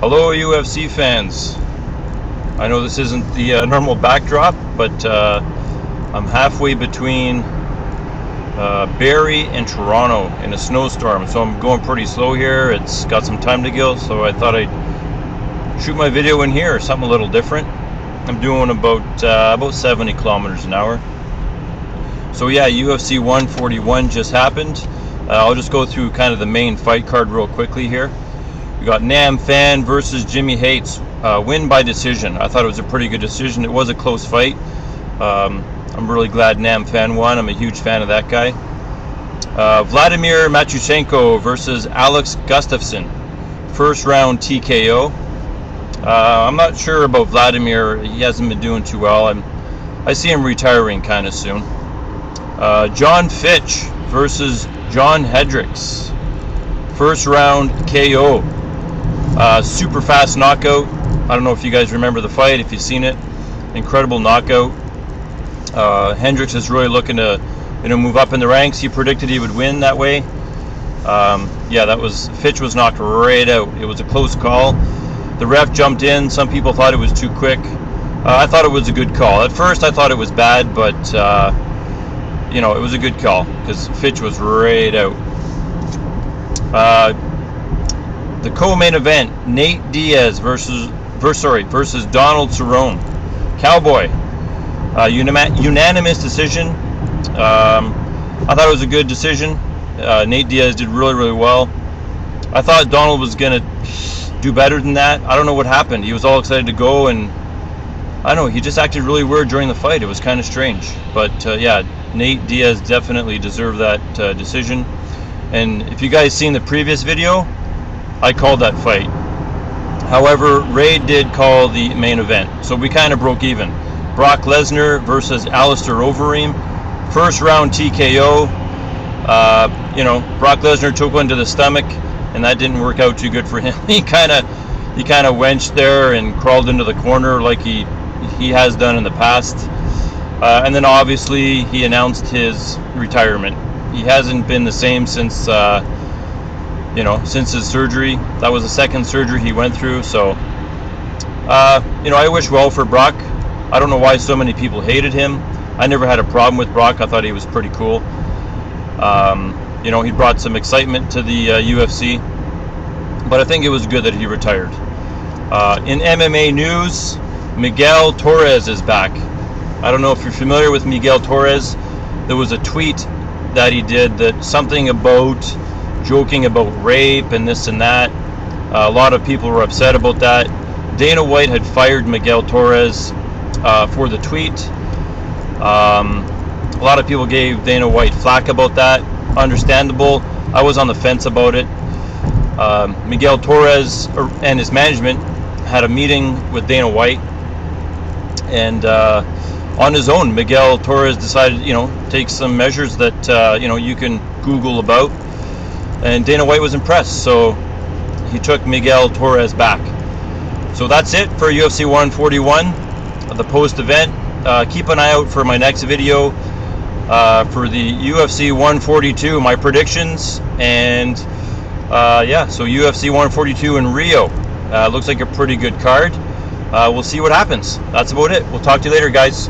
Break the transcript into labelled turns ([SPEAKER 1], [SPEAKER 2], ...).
[SPEAKER 1] Hello UFC fans. I know this isn't the normal backdrop, but I'm halfway between Barrie and Toronto in a snowstorm, so I'm going pretty slow here. It's got some time to kill, so I thought I'd shoot my video in here, something a little different. I'm doing about 70 kilometers an hour. So yeah, UFC 141 just happened. I'll just go through kind of the main fight card real quickly here. We got Nam Phan versus Jimmy Hates, win by decision. I thought it was a pretty good decision. It was a close fight. I'm really glad Nam Phan won. I'm a huge fan of that guy. Vladimir Matyushenko versus Alex Gustafsson, first round TKO. I'm not sure about Vladimir. He hasn't been doing too well. I see him retiring kind of soon. John Fitch versus John Hendricks, first round KO. Super fast knockout. I don't know if you guys remember the fight, if you've seen it. Incredible knockout. Hendricks is really looking to move up in the ranks. He predicted he would win that way. Fitch was knocked right out. It was a close call. The ref jumped in. Some people thought it was too quick. I thought it was a good call. At first I thought it was bad, but it was a good call because Fitch was right out. The co-main event, Nate Diaz versus Donald Cerrone. Cowboy. Unanimous decision. I thought it was a good decision. Nate Diaz did really, really well. I thought Donald was going to do better than that. I don't know what happened. He was all excited to go, and I don't know, he just acted really weird during the fight. It was kind of strange. But Nate Diaz definitely deserved that decision. And if you guys seen the previous video, I called that fight. However, Ray did call the main event, so we kind of broke even. Brock Lesnar versus Alistair Overeem, first round TKO. Brock Lesnar took one to the stomach, and that didn't work out too good for him. He kind of wenched there and crawled into the corner like he has done in the past. And then obviously he announced his retirement. He hasn't been the same since his surgery. That was the second surgery he went through. So I wish well for Brock. I don't know why so many people hated him. I never had a problem with Brock. I thought he was pretty cool. He brought some excitement to the UFC, but I think it was good that he retired. In MMA news, Miguel Torres is back. I don't know if you're familiar with Miguel Torres. There was a tweet that he did that something about joking about rape and this and that. A lot of people were upset about that. Dana White had fired Miguel Torres for the tweet. A lot of people gave Dana White flack about that. Understandable. I was on the fence about it. Miguel Torres and his management had a meeting with Dana White, and on his own, Miguel Torres decided, take some measures that you can Google about, and Dana White was impressed, so he took Miguel Torres back. So that's it for UFC 141, the post-event. Keep an eye out for my next video for the UFC 142, my predictions, and so UFC 142 in Rio. Looks like a pretty good card. We'll see what happens. That's about it. We'll talk to you later, guys.